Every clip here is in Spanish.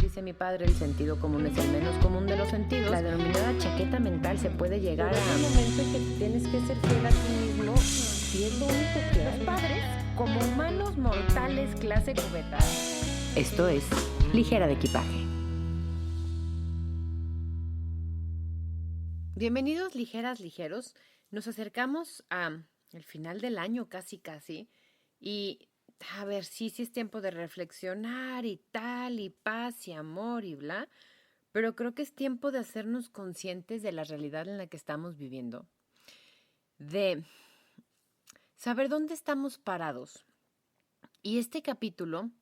dice mi padre, el sentido común es el menos común de los sentidos. La denominada chaqueta mental se puede llegar a un momento en que tienes que ser fiel a ti mismo y es lo único que hay. Los padres, como humanos mortales clase cubeta. Esto es Ligera de Equipaje. Bienvenidos ligeras, ligeros. Nos acercamos a el final del año casi y a ver, sí es tiempo de reflexionar y tal, y paz y amor y bla, pero creo que es tiempo de hacernos conscientes de la realidad en la que estamos viviendo, de saber dónde estamos parados. Y este capítulo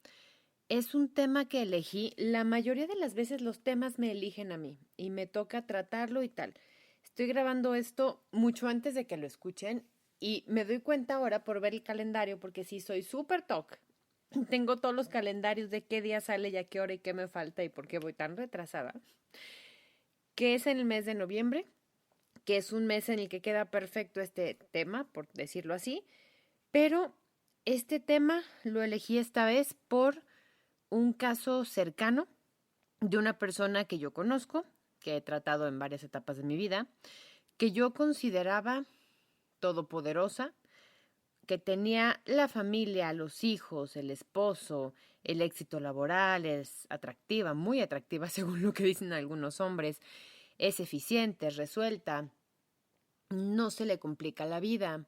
es un tema que elegí. La mayoría de las veces los temas me eligen a mí y me toca tratarlo y tal. Estoy grabando esto mucho antes de que lo escuchen y me doy cuenta ahora por ver el calendario, porque sí soy súper TOC. Tengo todos los calendarios de qué día sale y a qué hora y qué me falta y por qué voy tan retrasada. Que es en el mes de noviembre, que es un mes en el que queda perfecto este tema, por decirlo así. Pero este tema lo elegí esta vez por un caso cercano de una persona que yo conozco, que he tratado en varias etapas de mi vida, que yo consideraba todopoderosa, que tenía la familia, los hijos, el esposo, el éxito laboral, es atractiva, muy atractiva según lo que dicen algunos hombres, es eficiente, es resuelta, no se le complica la vida.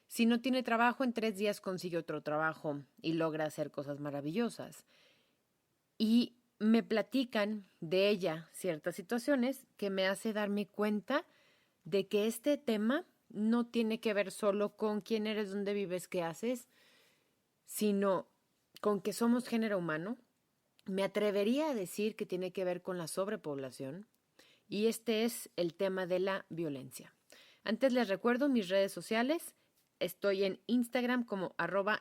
Si no tiene trabajo, en 3 días consigue otro trabajo y logra hacer cosas maravillosas. Y me platican de ella ciertas situaciones que me hace darme cuenta de que este tema no tiene que ver solo con quién eres, dónde vives, qué haces, sino con que somos género humano. Me atrevería a decir que tiene que ver con la sobrepoblación y este es el tema de la violencia. Antes les recuerdo mis redes sociales. Estoy en Instagram como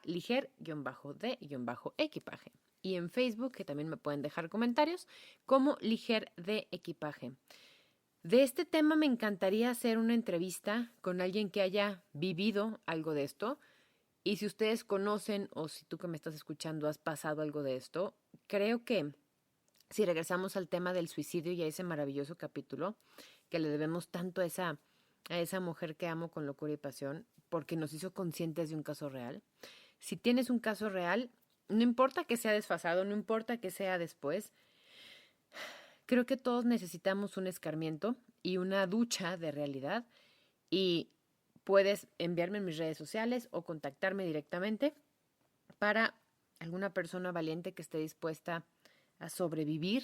@liger_de_equipaje y en Facebook, que también me pueden dejar comentarios, como Liger de Equipaje. De este tema me encantaría hacer una entrevista con alguien que haya vivido algo de esto. Y si ustedes conocen o si tú que me estás escuchando has pasado algo de esto, creo que si regresamos al tema del suicidio y a ese maravilloso capítulo que le debemos tanto a esa mujer que amo con locura y pasión, porque nos hizo conscientes de un caso real. Si tienes un caso real, no importa que sea desfasado, no importa que sea después, creo que todos necesitamos un escarmiento y una ducha de realidad y puedes enviarme en mis redes sociales o contactarme directamente para alguna persona valiente que esté dispuesta a sobrevivir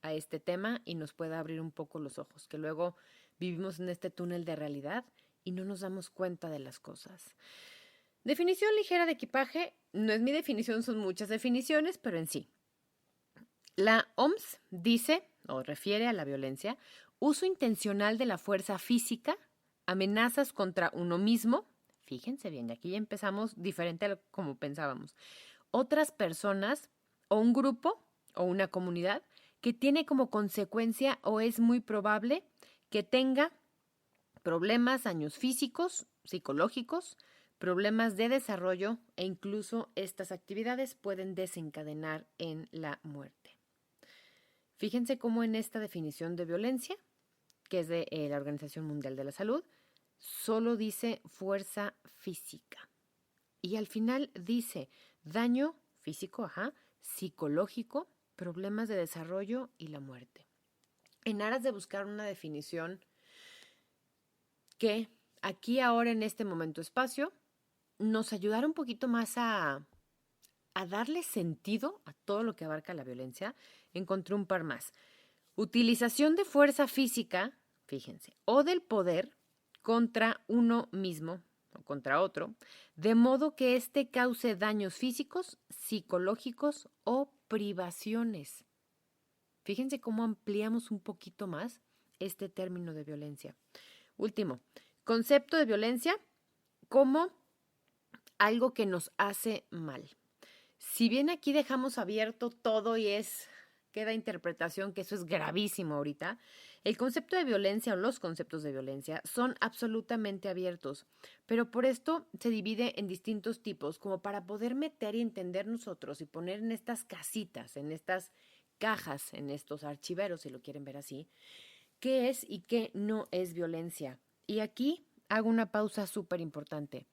a este tema y nos pueda abrir un poco los ojos, que luego vivimos en este túnel de realidad y no nos damos cuenta de las cosas. Definición ligera de equipaje, no es mi definición, son muchas definiciones, pero en sí. La OMS dice, o refiere a la violencia, uso intencional de la fuerza física, amenazas contra uno mismo, fíjense bien, aquí ya empezamos diferente a lo como pensábamos, otras personas o un grupo o una comunidad que tiene como consecuencia o es muy probable que tenga problemas, daños físicos, psicológicos, problemas de desarrollo e incluso estas actividades pueden desencadenar en la muerte. Fíjense cómo en esta definición de violencia, que es de la Organización Mundial de la Salud, solo dice fuerza física. Y al final dice daño físico, psicológico, problemas de desarrollo y la muerte. En aras de buscar una definición que aquí, ahora, en este momento espacio, nos ayudara un poquito más a darle sentido a todo lo que abarca la violencia, encontré un par más. Utilización de fuerza física, fíjense, o del poder contra uno mismo o contra otro, de modo que éste cause daños físicos, psicológicos o privaciones. Fíjense cómo ampliamos un poquito más este término de violencia. Último, concepto de violencia como algo que nos hace mal. Si bien aquí dejamos abierto todo y queda interpretación, que eso es gravísimo ahorita, el concepto de violencia o los conceptos de violencia son absolutamente abiertos, pero por esto se divide en distintos tipos, como para poder meter y entender nosotros y poner en estas casitas, en estas cajas, en estos archiveros, si lo quieren ver así, qué es y qué no es violencia. Y aquí hago una pausa súper importante.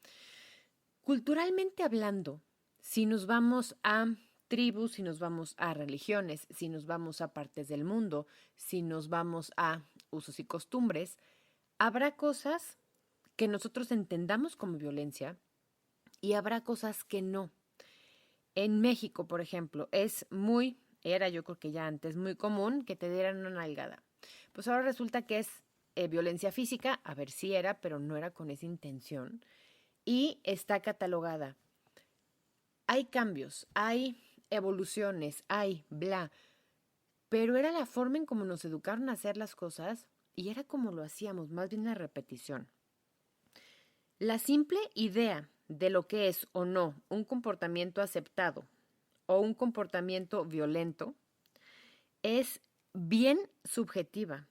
Culturalmente hablando, si nos vamos a tribus, si nos vamos a religiones, si nos vamos a partes del mundo, si nos vamos a usos y costumbres, habrá cosas que nosotros entendamos como violencia y habrá cosas que no. En México, por ejemplo, era yo creo que ya antes, muy común que te dieran una nalgada. Pues ahora resulta que es violencia física, a ver si era, pero no era con esa intención, y está catalogada. Hay cambios, hay evoluciones, hay bla, pero era la forma en cómo nos educaron a hacer las cosas y era como lo hacíamos, más bien la repetición. La simple idea de lo que es o no un comportamiento aceptado o un comportamiento violento es bien subjetiva.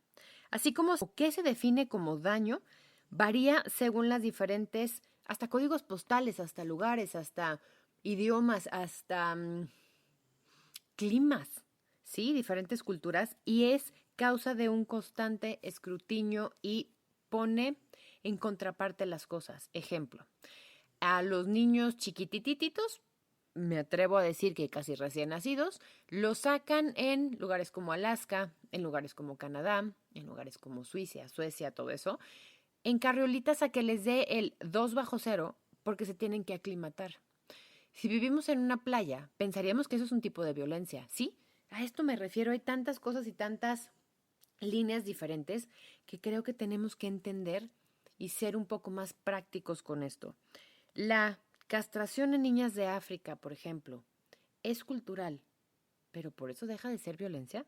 Así como qué se define como daño varía según las diferentes, hasta códigos postales, hasta lugares, hasta idiomas, hasta climas, ¿sí? Diferentes culturas, y es causa de un constante escrutinio y pone en contraparte las cosas. Ejemplo, a los niños chiquitititos, me atrevo a decir que casi recién nacidos, los sacan en lugares como Alaska, en lugares como Canadá, en lugares como Suecia, todo eso, en carriolitas a que les dé el 2 bajo 0 porque se tienen que aclimatar. Si vivimos en una playa, pensaríamos que eso es un tipo de violencia, ¿sí? A esto me refiero, hay tantas cosas y tantas líneas diferentes que creo que tenemos que entender y ser un poco más prácticos con esto. La castración en niñas de África, por ejemplo, es cultural, pero por eso deja de ser violencia.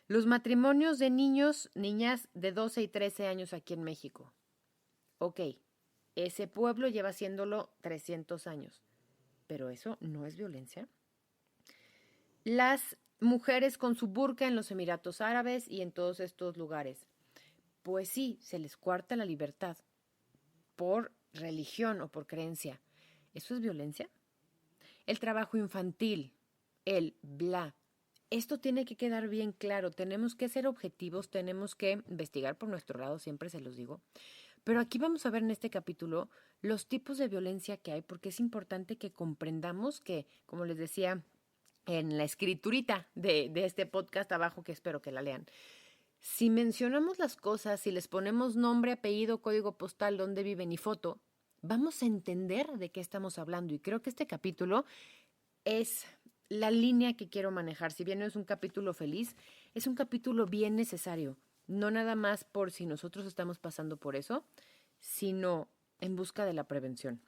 Los matrimonios de niñas de 12 y 13 años aquí en México. Ok, ese pueblo lleva haciéndolo 300 años, pero eso no es violencia. Las mujeres con su burka en los Emiratos Árabes y en todos estos lugares. Pues sí, se les coarta la libertad por religión o por creencia. ¿Eso es violencia? El trabajo infantil, el bla. Esto tiene que quedar bien claro. Tenemos que ser objetivos, tenemos que investigar por nuestro lado, siempre se los digo. Pero aquí vamos a ver en este capítulo los tipos de violencia que hay, porque es importante que comprendamos que, como les decía en la escriturita de este podcast abajo, que espero que la lean, si mencionamos las cosas, si les ponemos nombre, apellido, código postal, dónde viven y foto, vamos a entender de qué estamos hablando. Y creo que este capítulo es la línea que quiero manejar. Si bien no es un capítulo feliz, es un capítulo bien necesario. No nada más por si nosotros estamos pasando por eso, sino en busca de la prevención.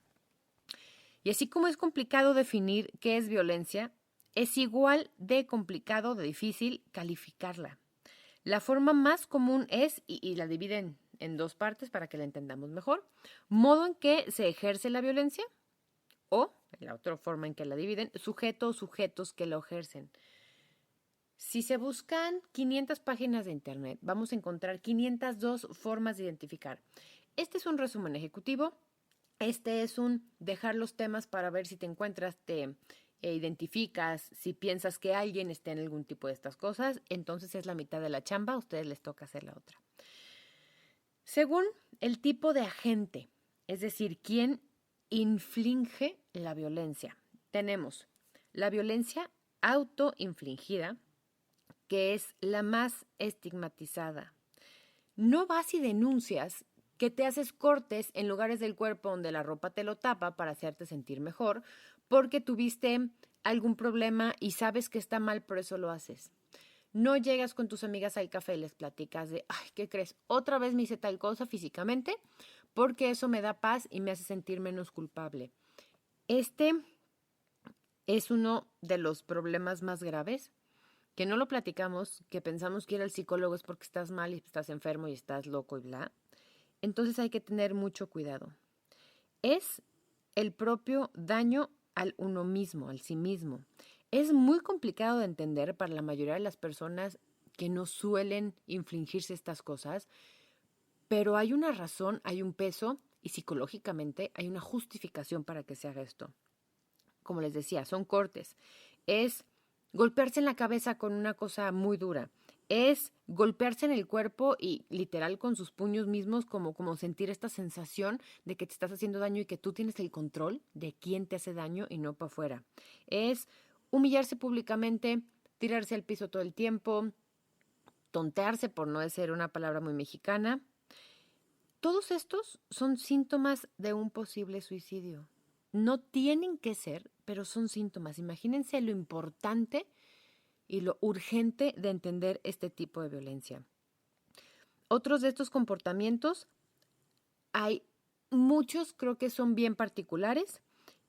Y así como es complicado definir qué es violencia, es igual de complicado, de difícil calificarla. La forma más común es, y la dividen en dos partes para que la entendamos mejor, modo en que se ejerce la violencia o, la otra forma en que la dividen, sujeto o sujetos que la ejercen. Si se buscan 500 páginas de internet, vamos a encontrar 502 formas de identificar. Este es un resumen ejecutivo. Este es un dejar los temas para ver si te encuentras, te identificas, si piensas que alguien está en algún tipo de estas cosas, entonces es la mitad de la chamba, a ustedes les toca hacer la otra. Según el tipo de agente, es decir, quién inflige la violencia, tenemos la violencia autoinfligida, que es la más estigmatizada. No vas y denuncias que te haces cortes en lugares del cuerpo donde la ropa te lo tapa para hacerte sentir mejor, porque tuviste algún problema y sabes que está mal, por eso lo haces. No llegas con tus amigas al café y les platicas de, ay, ¿qué crees? Otra vez me hice tal cosa físicamente, porque eso me da paz y me hace sentir menos culpable. Este es uno de los problemas más graves, que no lo platicamos, que pensamos que ir al psicólogo es porque estás mal y estás enfermo y estás loco y bla. Entonces hay que tener mucho cuidado. Es el propio daño al uno mismo, al sí mismo. Es muy complicado de entender para la mayoría de las personas que no suelen infligirse estas cosas, pero hay una razón, hay un peso y psicológicamente hay una justificación para que se haga esto. Como les decía, son cortes. Es golpearse en la cabeza con una cosa muy dura. Es golpearse en el cuerpo y literal con sus puños mismos, como sentir esta sensación de que te estás haciendo daño y que tú tienes el control de quién te hace daño y no para afuera. Es humillarse públicamente, tirarse al piso todo el tiempo, tontearse, por no decir una palabra muy mexicana. Todos estos son síntomas de un posible suicidio. No tienen que ser, pero son síntomas. Imagínense lo importante y lo urgente de entender este tipo de violencia. Otros de estos comportamientos, hay muchos, creo que son bien particulares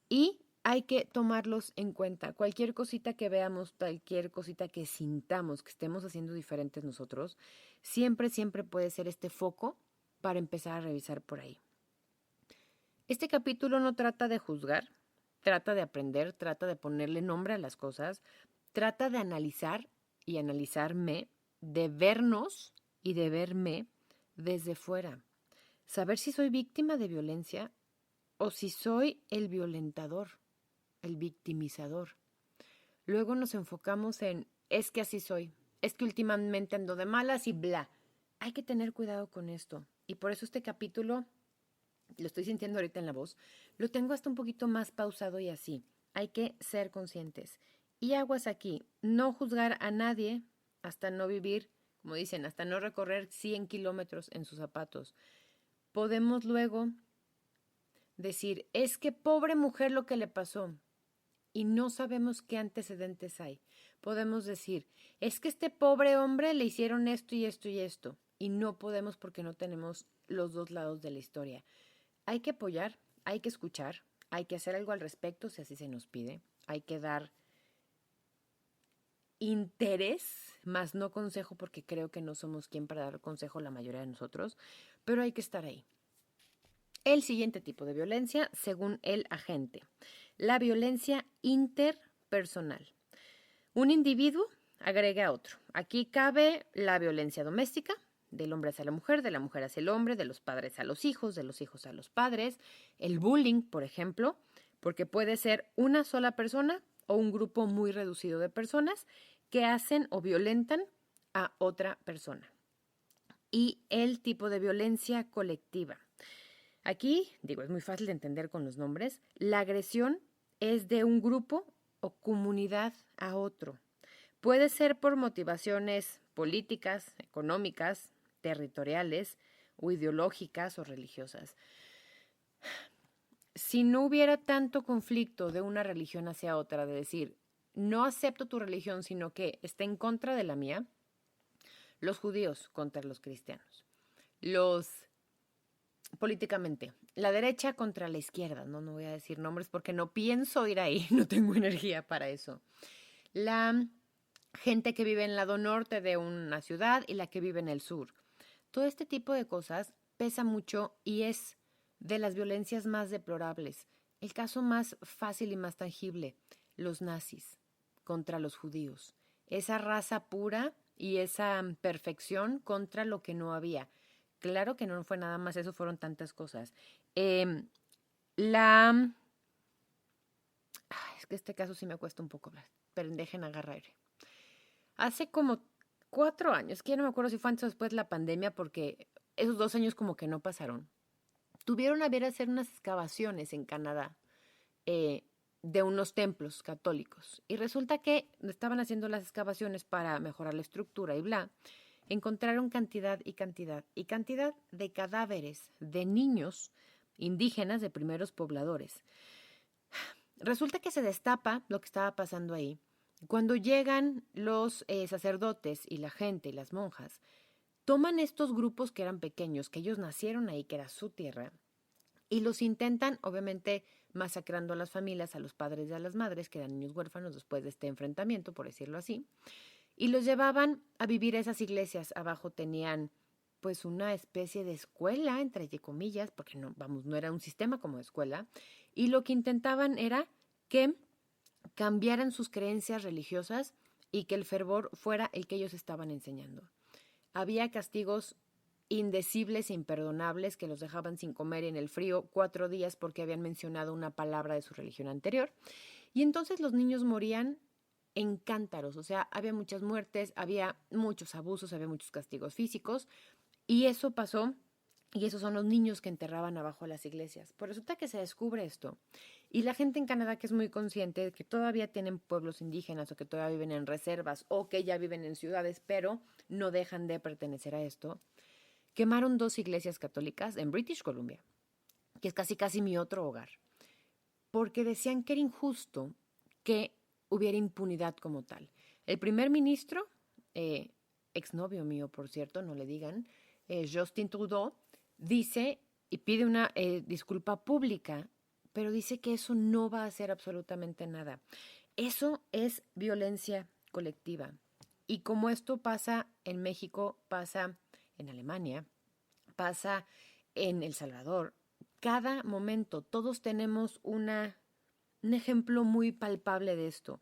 y hay que tomarlos en cuenta. Cualquier cosita que veamos, cualquier cosita que sintamos, que estemos haciendo diferentes nosotros, siempre puede ser este foco para empezar a revisar por ahí. Este capítulo no trata de juzgar, trata de aprender, trata de ponerle nombre a las cosas, trata de analizar y analizarme, de vernos y de verme desde fuera. Saber si soy víctima de violencia o si soy el violentador, el victimizador. Luego nos enfocamos en, es que así soy, es que últimamente ando de malas y bla. Hay que tener cuidado con esto. Y por eso este capítulo, lo estoy sintiendo ahorita en la voz, lo tengo hasta un poquito más pausado y así. Hay que ser conscientes. Y aguas aquí, no juzgar a nadie hasta no vivir, como dicen, hasta no recorrer 100 kilómetros en sus zapatos. Podemos luego decir, es que pobre mujer lo que le pasó y no sabemos qué antecedentes hay. Podemos decir, es que este pobre hombre le hicieron esto y esto y esto y no podemos porque no tenemos los dos lados de la historia. Hay que apoyar, hay que escuchar, hay que hacer algo al respecto si así se nos pide, hay que dar interés, más no consejo porque creo que no somos quien para dar consejo la mayoría de nosotros, pero hay que estar ahí. El siguiente tipo de violencia, según el agente, la violencia interpersonal. Un individuo agrega a otro. Aquí cabe la violencia doméstica, del hombre hacia la mujer hacia el hombre, de los padres a los hijos, de los hijos a los padres, el bullying, por ejemplo, porque puede ser una sola persona o un grupo muy reducido de personas que hacen o violentan a otra persona. Y el tipo de violencia colectiva. Aquí, es muy fácil de entender con los nombres, la agresión es de un grupo o comunidad a otro. Puede ser por motivaciones políticas, económicas, territoriales o ideológicas o religiosas. Si no hubiera tanto conflicto de una religión hacia otra, de decir, no acepto tu religión, sino que está en contra de la mía, los judíos contra los cristianos, políticamente, la derecha contra la izquierda, no voy a decir nombres porque no pienso ir ahí, no tengo energía para eso. La gente que vive en el lado norte de una ciudad y la que vive en el sur. Todo este tipo de cosas pesa mucho y es de las violencias más deplorables. El caso más fácil y más tangible, los nazis contra los judíos. Esa raza pura y esa perfección contra lo que no había. Claro que no fue nada más eso, fueron tantas cosas. Es que este caso sí me cuesta un poco hablar, pero dejen agarrar aire. Hace como 4 años, que ya no me acuerdo si fue antes o después de la pandemia, porque esos 2 años como que no pasaron. Tuvieron a ver hacer unas excavaciones en Canadá de unos templos católicos. Y resulta que estaban haciendo las excavaciones para mejorar la estructura y bla. Encontraron cantidad de cadáveres de niños indígenas de primeros pobladores. Resulta que se destapa lo que estaba pasando ahí. Cuando llegan los sacerdotes y la gente y las monjas, toman estos grupos que eran pequeños, que ellos nacieron ahí, que era su tierra, y los intentan, obviamente, masacrando a las familias, a los padres y a las madres, que eran niños huérfanos después de este enfrentamiento, por decirlo así, y los llevaban a vivir a esas iglesias. Abajo tenían pues una especie de escuela, entre comillas, porque no era un sistema como de escuela, y lo que intentaban era que cambiaran sus creencias religiosas y que el fervor fuera el que ellos estaban enseñando. Había castigos indecibles e imperdonables que los dejaban sin comer en el frío 4 días porque habían mencionado una palabra de su religión anterior. Y entonces los niños morían en cántaros, o sea, había muchas muertes, había muchos abusos, había muchos castigos físicos, y eso pasó, y esos son los niños que enterraban abajo de las iglesias. Pues resulta que se descubre esto, y la gente en Canadá que es muy consciente de que todavía tienen pueblos indígenas o que todavía viven en reservas o que ya viven en ciudades, pero no dejan de pertenecer a esto, quemaron 2 iglesias católicas en British Columbia, que es casi casi mi otro hogar, porque decían que era injusto que hubiera impunidad como tal. El primer ministro, exnovio mío, por cierto, no le digan, Justin Trudeau, dice y pide una disculpa pública, pero dice que eso no va a hacer absolutamente nada. Eso es violencia colectiva. Y como esto pasa en México, pasa en Alemania, pasa en El Salvador, cada momento todos tenemos un ejemplo muy palpable de esto.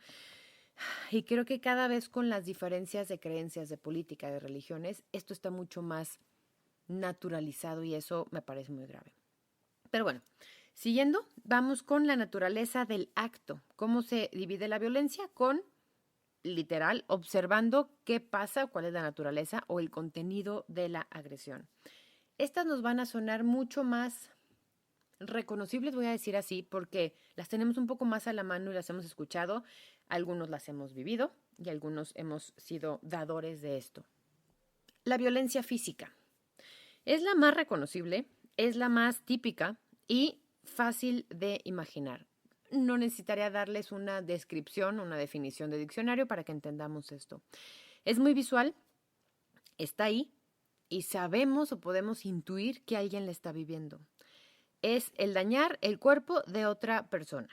Y creo que cada vez con las diferencias de creencias, de política, de religiones, esto está mucho más naturalizado y eso me parece muy grave. Pero bueno, siguiendo, vamos con la naturaleza del acto. ¿Cómo se divide la violencia? Con, literal, observando qué pasa, cuál es la naturaleza o el contenido de la agresión. Estas nos van a sonar mucho más reconocibles, voy a decir así, porque las tenemos un poco más a la mano y las hemos escuchado, algunos las hemos vivido y algunos hemos sido dadores de esto. La violencia física es la más reconocible, es la más típica y fácil de imaginar. No necesitaría darles una descripción, una definición de diccionario para que entendamos esto. Es muy visual, está ahí y sabemos o podemos intuir que alguien la está viviendo. Es el dañar el cuerpo de otra persona.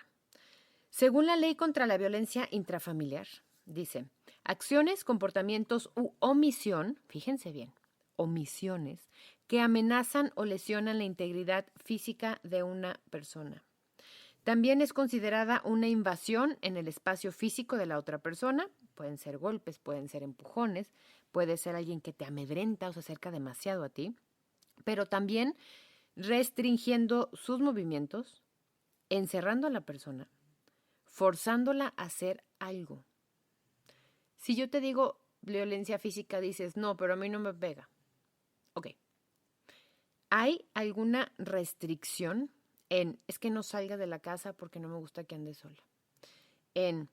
Según la ley contra la violencia intrafamiliar, dice, acciones, comportamientos u omisión, fíjense bien, omisiones, que amenazan o lesionan la integridad física de una persona. También es considerada una invasión en el espacio físico de la otra persona. Pueden ser golpes, pueden ser empujones, puede ser alguien que te amedrenta o se acerca demasiado a ti, pero también restringiendo sus movimientos, encerrando a la persona, forzándola a hacer algo. Si yo te digo violencia física, dices, no, pero a mí no me pega. Ok. ¿Hay alguna restricción en, es que no salga de la casa porque no me gusta que ande sola? En,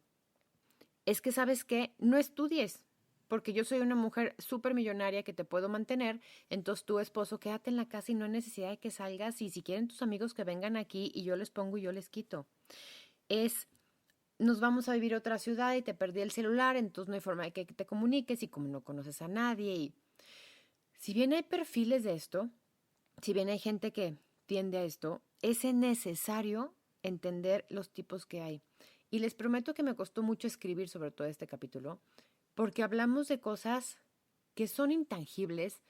es que sabes que no estudies, porque yo soy una mujer súper millonaria que te puedo mantener, entonces tu esposo quédate en la casa y no hay necesidad de que salgas y si quieren tus amigos que vengan aquí y yo les pongo y yo les quito. Es, nos vamos a vivir a otra ciudad y te perdí el celular, entonces no hay forma de que te comuniques y como no conoces a nadie. Y si bien hay perfiles de esto, si bien hay gente que tiende a esto, es necesario entender los tipos que hay. Y les prometo que me costó mucho escribir sobre todo este capítulo, porque hablamos de cosas que son intangibles,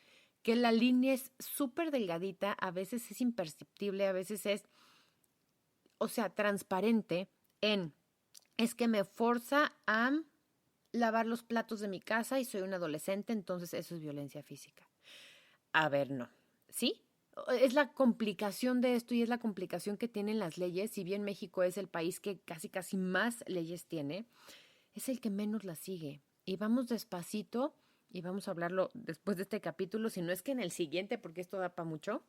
que la línea es súper delgadita, a veces es imperceptible, a veces es, o sea, transparente en, es que me forza a lavar los platos de mi casa y soy un adolescente, entonces eso es violencia física. A ver, no. ¿Sí? Es la complicación de esto y es la complicación que tienen las leyes. Si bien México es el país que casi más leyes tiene, es el que menos las sigue. Y vamos despacito, y vamos a hablarlo después de este capítulo, si no es que en el siguiente, porque esto da para mucho,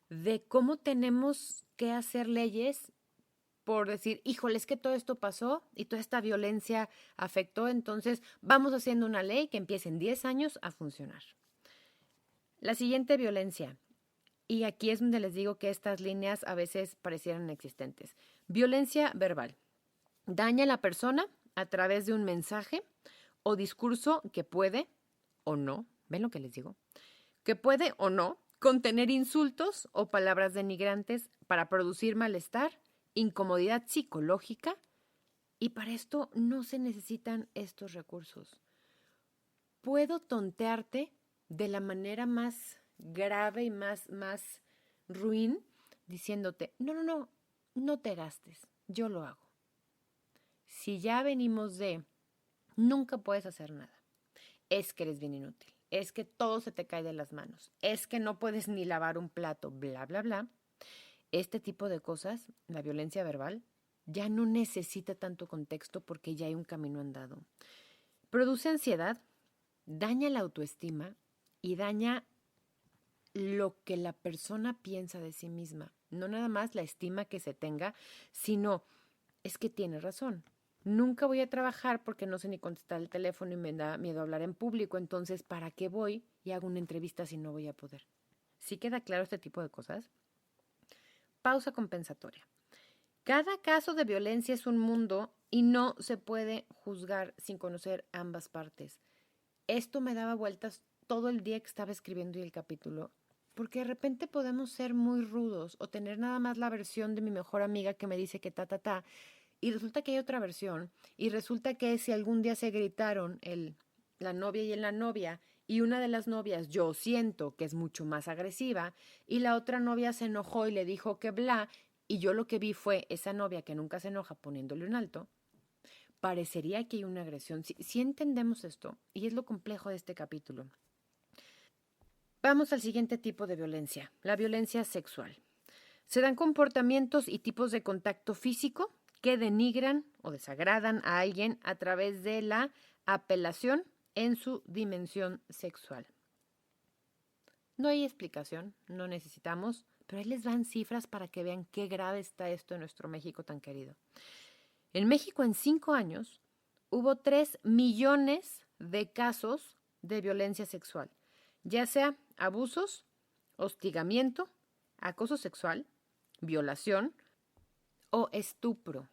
de cómo tenemos que hacer leyes por decir, híjole, es que todo esto pasó y toda esta violencia afectó, entonces vamos haciendo una ley que empiece en 10 años a funcionar. La siguiente, violencia. Y aquí es donde les digo que estas líneas a veces parecieran inexistentes. Violencia verbal. Daña a la persona a través de un mensaje o discurso que puede o no, ¿ven lo que les digo? Que puede o no contener insultos o palabras denigrantes para producir malestar, incomodidad psicológica, y para esto no se necesitan estos recursos. Puedo tontearte de la manera más grave y más ruin, diciéndote, no te gastes, yo lo hago. Si ya venimos de, nunca puedes hacer nada, es que eres bien inútil, es que todo se te cae de las manos, es que no puedes ni lavar un plato, bla, bla, bla, este tipo de cosas, la violencia verbal, ya no necesita tanto contexto porque ya hay un camino andado. Produce ansiedad, daña la autoestima y daña lo que la persona piensa de sí misma. No nada más la estima que se tenga, sino es que tiene razón. Nunca voy a trabajar porque no sé ni contestar el teléfono y me da miedo hablar en público. Entonces, ¿para qué voy y hago una entrevista si no voy a poder? ¿Sí queda claro este tipo de cosas? Pausa compensatoria. Cada caso de violencia es un mundo y no se puede juzgar sin conocer ambas partes. Esto me daba vueltas todo el día que estaba escribiendo el capítulo, porque de repente podemos ser muy rudos o tener nada más la versión de mi mejor amiga que me dice que ta, y resulta que hay otra versión, y resulta que si algún día se gritaron la novia y la novia, y una de las novias yo siento que es mucho más agresiva, y la otra novia se enojó y le dijo que bla, y yo lo que vi fue esa novia que nunca se enoja poniéndole un alto, parecería que hay una agresión. Si entendemos esto, y es lo complejo de este capítulo. Vamos al siguiente tipo de violencia, la violencia sexual. Se dan comportamientos y tipos de contacto físico que denigran o desagradan a alguien a través de la apelación en su dimensión sexual. No hay explicación, no necesitamos, pero ahí les dan cifras para que vean qué grave está esto en nuestro México tan querido. En México en 5 años hubo 3 millones de casos de violencia sexual, ya sea abusos, hostigamiento, acoso sexual, violación o estupro.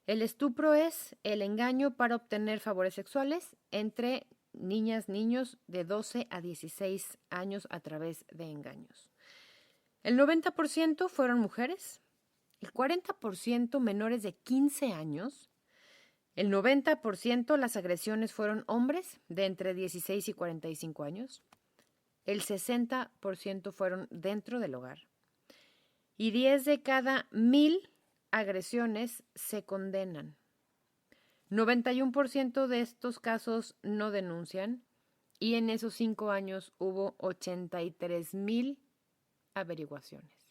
El estupro es el engaño para obtener favores sexuales entre niñas, niños de 12 a 16 años a través de engaños. El 90% fueron mujeres, el 40% menores de 15 años, el 90% las agresiones fueron hombres de entre 16 y 45 años, el 60% fueron dentro del hogar y 10 de cada 1000 agresiones se condenan. 91% de estos casos no denuncian y en esos 5 años hubo 83,000 averiguaciones.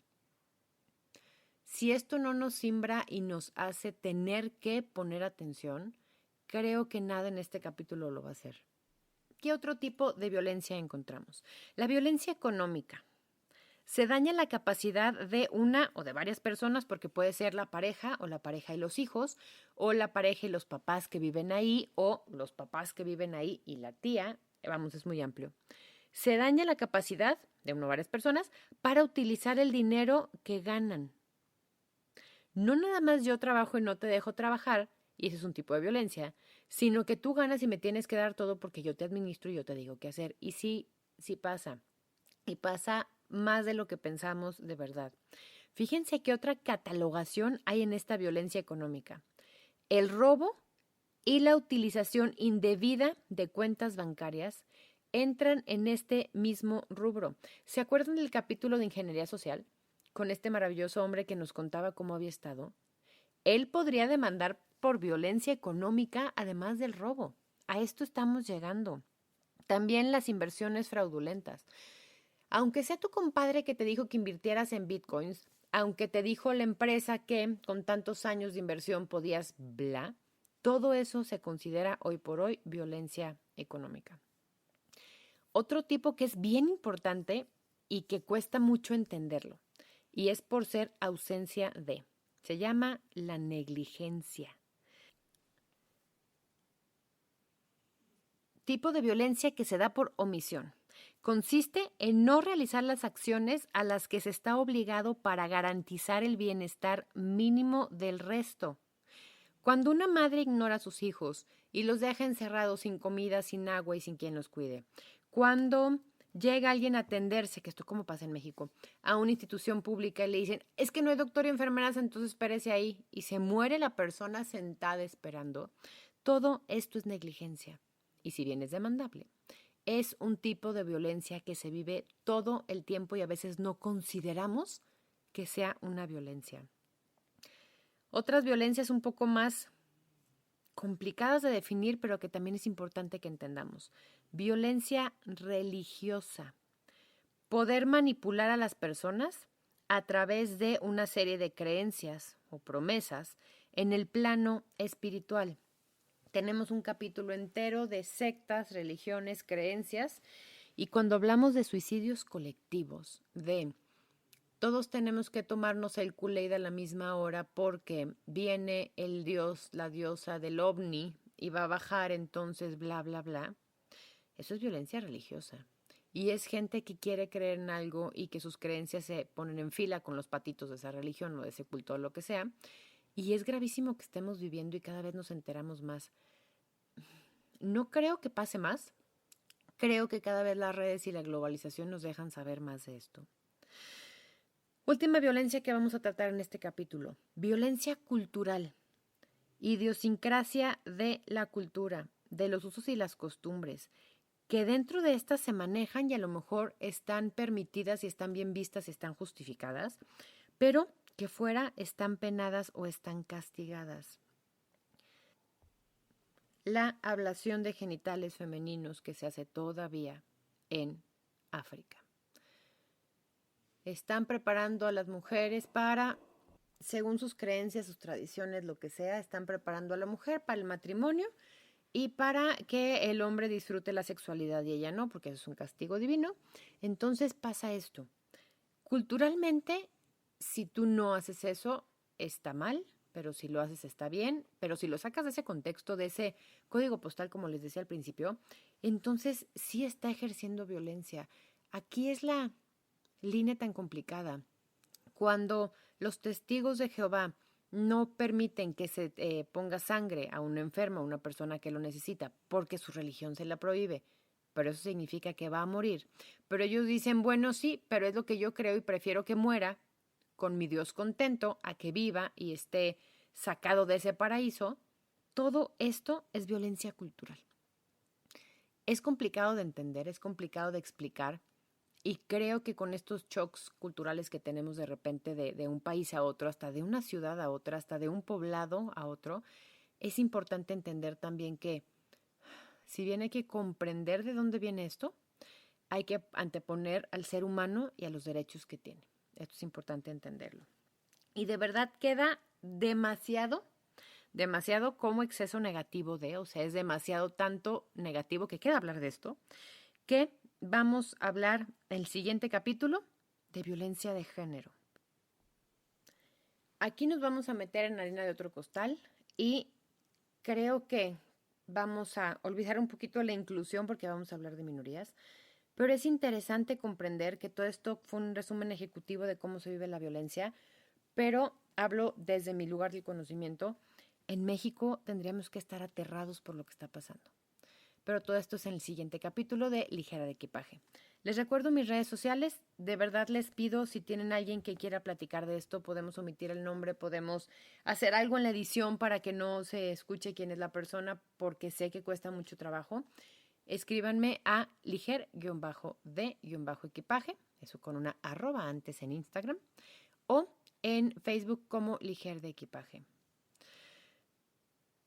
Si esto no nos simbra y nos hace tener que poner atención, creo que nada en este capítulo lo va a hacer. ¿Qué otro tipo de violencia encontramos? La violencia económica. Se daña la capacidad de una o de varias personas, porque puede ser la pareja o la pareja y los hijos, o la pareja y los papás que viven ahí, o los papás que viven ahí y la tía, vamos, es muy amplio. Se daña la capacidad de una o varias personas para utilizar el dinero que ganan. No nada más yo trabajo y no te dejo trabajar, y ese es un tipo de violencia, sino que tú ganas y me tienes que dar todo porque yo te administro y yo te digo qué hacer. Y sí pasa. Y pasa más de lo que pensamos de verdad. Fíjense qué otra catalogación hay en esta violencia económica. El robo y la utilización indebida de cuentas bancarias entran en este mismo rubro. ¿Se acuerdan del capítulo de Ingeniería Social? Con este maravilloso hombre que nos contaba cómo había estado. Él podría demandar por violencia económica, además del robo. A esto estamos llegando. También las inversiones fraudulentas. Aunque sea tu compadre que te dijo que invirtieras en bitcoins, aunque te dijo la empresa que con tantos años de inversión podías bla, todo eso se considera hoy por hoy violencia económica. Otro tipo que es bien importante y que cuesta mucho entenderlo, y es por ser ausencia de. Se llama la negligencia. Tipo de violencia que se da por omisión. Consiste en no realizar las acciones a las que se está obligado para garantizar el bienestar mínimo del resto. Cuando una madre ignora a sus hijos y los deja encerrados sin comida, sin agua y sin quien los cuide. Cuando llega alguien a atenderse, que esto como pasa en México, a una institución pública y le dicen, es que no hay doctor y enfermeras, entonces espérese ahí, y se muere la persona sentada esperando. Todo esto es negligencia. Y si bien es demandable, es un tipo de violencia que se vive todo el tiempo y a veces no consideramos que sea una violencia. Otras violencias un poco más complicadas de definir, pero que también es importante que entendamos. Violencia religiosa. Poder manipular a las personas a través de una serie de creencias o promesas en el plano espiritual. Tenemos un capítulo entero de sectas, religiones, creencias, y cuando hablamos de suicidios colectivos, de todos tenemos que tomarnos el Kool-Aid a la misma hora porque viene el dios, la diosa del ovni y va a bajar, entonces bla, bla, bla. Eso es violencia religiosa. Y es gente que quiere creer en algo y que sus creencias se ponen en fila con los patitos de esa religión o de ese culto o lo que sea. Y es gravísimo que estemos viviendo y cada vez nos enteramos más. No creo que pase más. Creo que cada vez las redes y la globalización nos dejan saber más de esto. Última violencia que vamos a tratar en este capítulo. Violencia cultural. Idiosincrasia de la cultura, de los usos y las costumbres, que dentro de estas se manejan y a lo mejor están permitidas y están bien vistas y están justificadas, pero que fuera están penadas o están castigadas. La ablación de genitales femeninos que se hace todavía en África. Están preparando a las mujeres para, según sus creencias, sus tradiciones, lo que sea, están preparando a la mujer para el matrimonio y para que el hombre disfrute la sexualidad y ella no, porque eso es un castigo divino. Entonces pasa esto. Culturalmente, si tú no haces eso, está mal, pero si lo haces está bien, pero si lo sacas de ese contexto, de ese código postal, como les decía al principio, entonces sí está ejerciendo violencia. Aquí es la línea tan complicada. Cuando los testigos de Jehová no permiten que se ponga sangre a un enfermo, a una persona que lo necesita, porque su religión se la prohíbe, pero eso significa que va a morir. Pero ellos dicen, bueno, sí, pero es lo que yo creo y prefiero que muera con mi Dios contento a que viva y esté sacado de ese paraíso. Todo esto es violencia cultural. Es complicado de entender, es complicado de explicar. Y creo que con estos shocks culturales que tenemos de repente de un país a otro, hasta de una ciudad a otra, hasta de un poblado a otro, es importante entender también que si bien hay que comprender de dónde viene esto, hay que anteponer al ser humano y a los derechos que tiene. Esto es importante entenderlo. Y de verdad queda demasiado como exceso negativo o sea, es demasiado tanto negativo que queda hablar de esto, que vamos a hablar en el siguiente capítulo de violencia de género. Aquí nos vamos a meter en harina de otro costal y creo que vamos a olvidar un poquito la inclusión porque vamos a hablar de minorías, pero es interesante comprender que todo esto fue un resumen ejecutivo de cómo se vive la violencia, pero hablo desde mi lugar del conocimiento. En México tendríamos que estar aterrados por lo que está pasando. Pero todo esto es en el siguiente capítulo de Ligera de Equipaje. Les recuerdo mis redes sociales. De verdad les pido, si tienen alguien que quiera platicar de esto, podemos omitir el nombre, podemos hacer algo en la edición para que no se escuche quién es la persona, porque sé que cuesta mucho trabajo. Escríbanme a liger-de-equipaje, eso con una @ antes en Instagram, o en Facebook como Liger de Equipaje.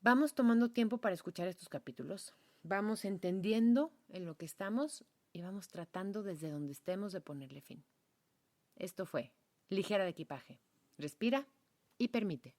Vamos tomando tiempo para escuchar estos capítulos. Vamos entendiendo en lo que estamos y vamos tratando desde donde estemos de ponerle fin. Esto fue Ligera de Equipaje. Respira y permite.